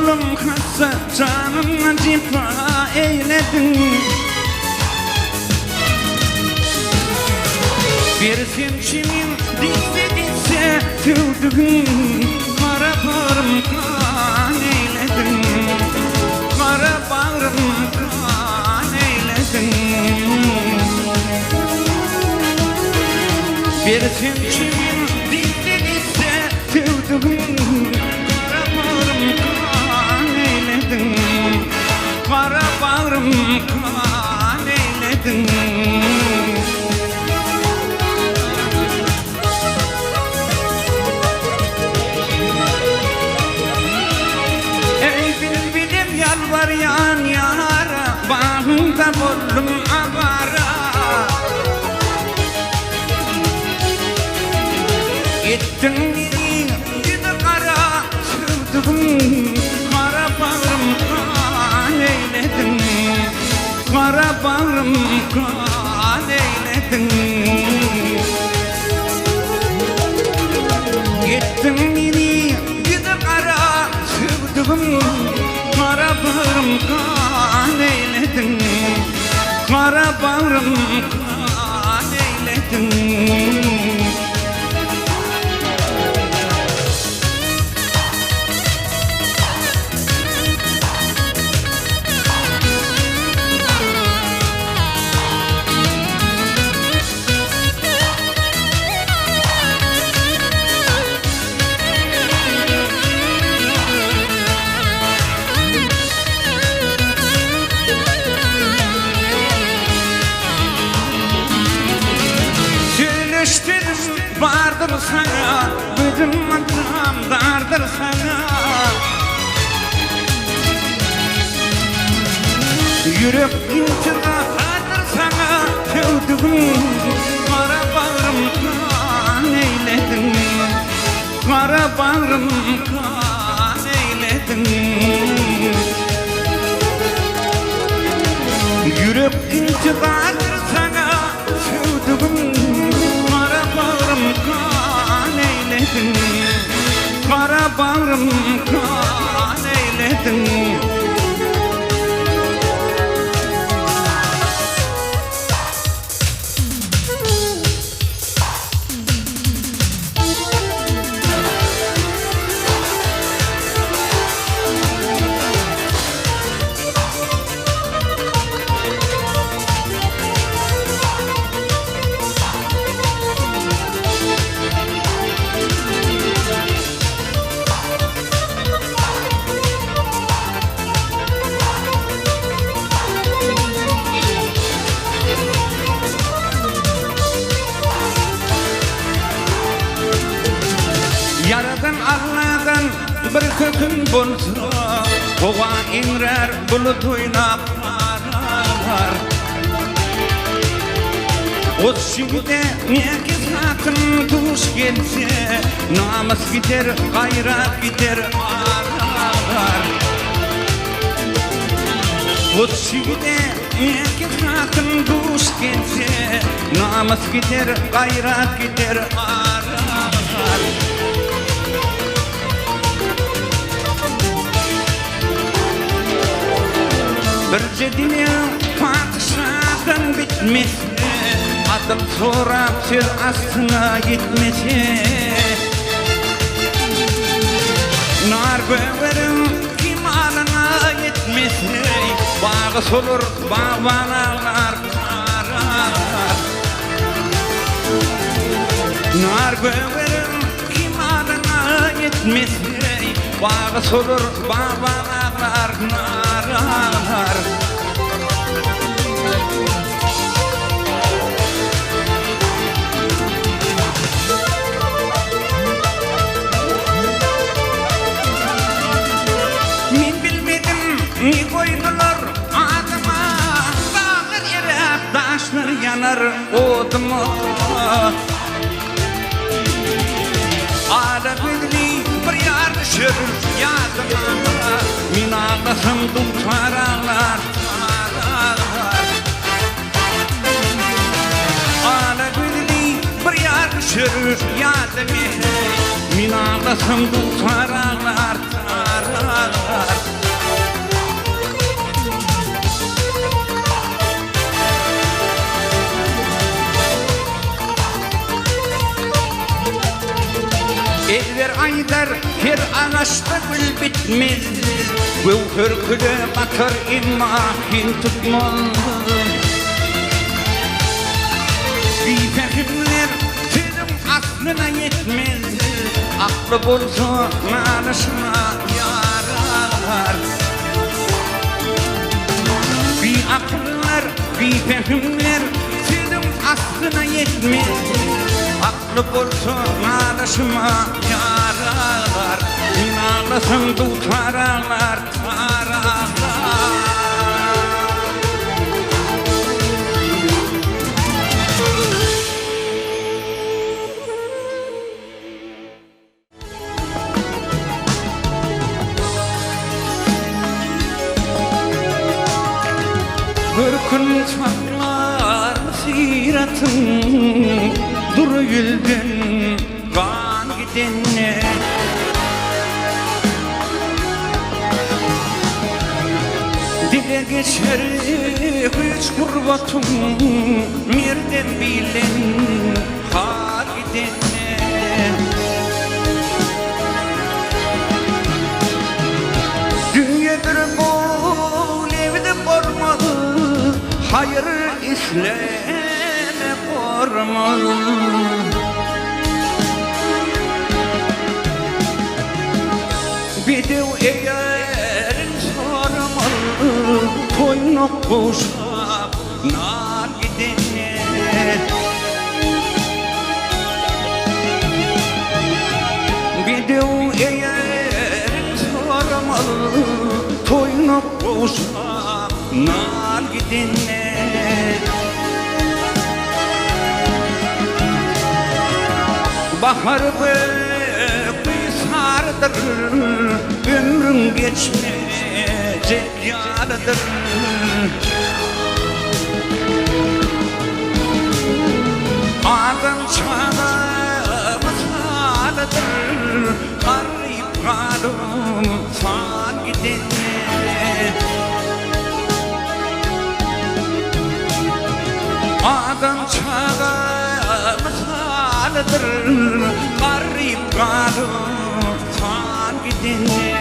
Gönlüm kassa canımla cifa eyledin. Bir sevşimin dizse tüldüğün kara bağrım kan eyledin. Kara bağrım kan eyledin. Bir sevşimin dizse tüldüğün kara bağrım kan eyledin. Kara bağrım kan eyledin. Var yan yara, bağında buldum avara. Gittin gidi kara, sevdim kara bağrım kan eyledin. Kara bağrım kan eyledin. Gittin gidi kara, sevdim kara bağrım kan eyledin. Kara bağrım kan eyledin. Vardır sana, bütün atam dardır sana. Yürek intirahadır sana, sevdiğim kara bağrım kan eyledin. Kara bağrım kan eyledin. Yürek intirahadır sana, sevdiğim kan eyledin. Kara bağrım kan eyledin. Yaradan Allah'dan bir hüküm bulsa, kova inrer bulut oynap arar. O şigide nekiz hakın duş gelse, namus gider, gayrat gider arar. O şigide nekiz hakın duş gelse, namus gider, gayrat gider arar. Bir cedine padişahdan bitmesi, adım sorap söz aslına gitmesi. Nar böverim kimalına yetmesi, bağı solur bağvanalar karar. Nar böverim kimalına yetmesi, bağı solur bağvanalar karar. Min bilmedim ni koydular adıma, dağlar erip taşlar yanar oduma. Ağda güdli bir yar düşür yadıma, min ağlasam tutaralar. Ağda güdli bir yar düşür yadıma, min ağlasam tutaralar. Eller aylar her ağaçta gül bitmez, Gövher külü batar imahin tutmaz. Bir fehimler senin aklına yetmez, Aklı bulsa narışına yarar. Bir akıllar, bir fehimler senin aklına yetmez, Aklı bulsa narışıma yarar. İnanlasın tutaralar, taralar. Bir gün saklar siratın, Dur gülden kan gidene. Dile geçer hiç kurbatım, Nereden bilen hal gidene. Dünyadır bol evde bormalı, Hayır işleme bormalı. Bidev eğerin sormalı, Toynak boşap nar gidene. Bidev eğerin sormalı, Toynak boşap nar gidene. Bahar sardır, ömrün geçmeyecek yarıdır. Adam çağımız halıdır, Arayıp kalım san gidene. Adam çağımız halıdır, Arayıp kalım san gidene.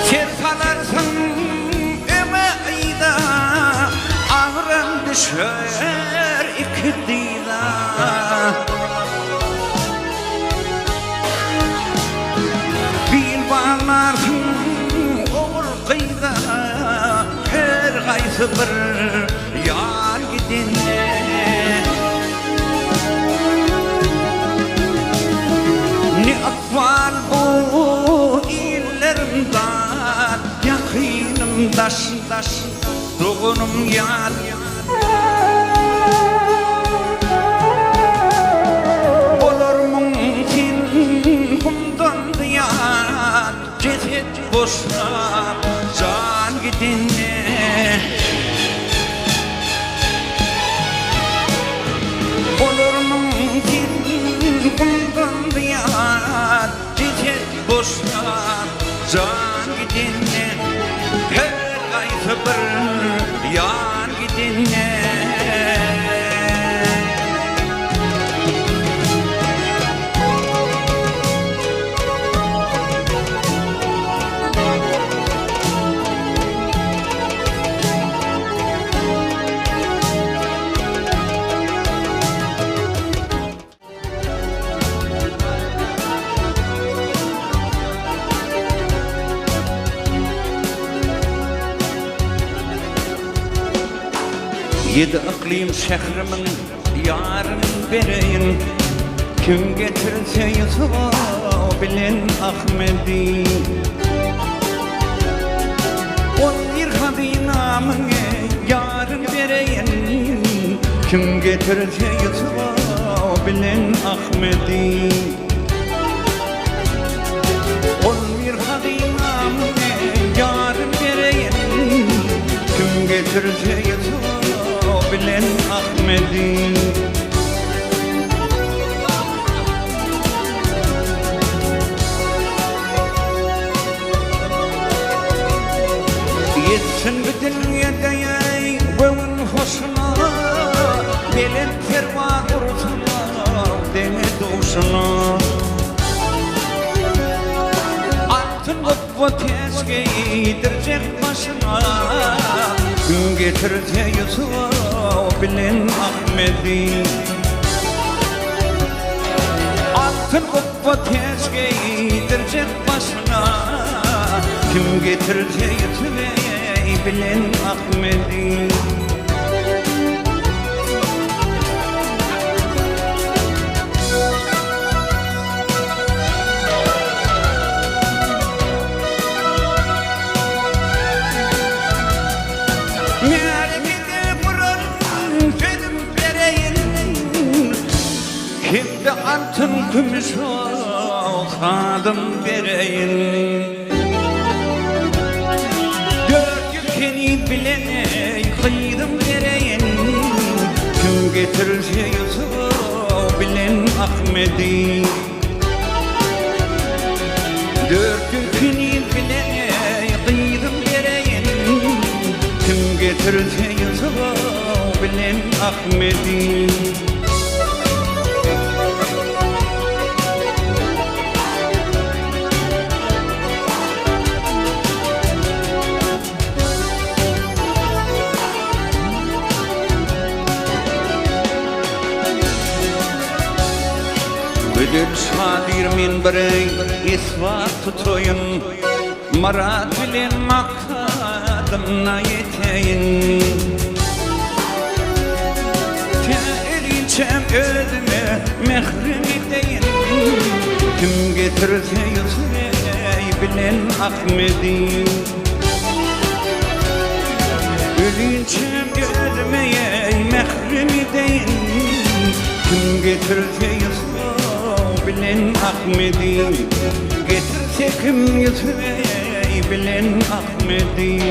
Sen salarsın emeğida, Ağrım düşer iki dila. Bil bağlarsın oğul kıyda, Her kaysı bir yar gidene. Ne akval bu illerimden, Yakınım daş, Doğunum yar. Olur mümkün bundan diyar, Ceset boşa can gidene. Olur mümkün bundan diyar, Ceset boşa can gidene. Her kaysı bir yan gidene. Yedi iklim şehrimin yarın bereyin, Kim getirse Yusuf bilen Ahmedi. On bir hadinamın yarın bereyin, Kim getirse Yusuf bilen Ahmedi. On bir hadinamın yarın bereyin, Kim getirse Yusuf bilen Ahmedi. dünyada gönül hoşuna Belen perva durtuna dene doğuşuna Altın kopva teşke giydirecek başına Gün getirse Yusuf bilen Ahmet'i Altın kopva teşke giydirecek başına Kim getirse Yusuf bilen Ahmet'i Kimde altın gümüş olsadım vereyim Dört ülkeni bilene kıydım vereyim Kim getirirse Yusuf bilen Ahmet'i Dört ülkeni bilene kıydım vereyim Kim getirirse Yusuf bilen Ahmet'i Ödül şadir min birey isvat tutoyun Marat bilen makadımna yeteyin Telinçem özüme mehrim edeyin Kim getirse Yusuf bilen Ahmet'i Ölünçem gözüme mehrim edeyin Kim getirse Yusuf bilen Ahmet'i Getirse kim Yusuf bilen Ahmet'i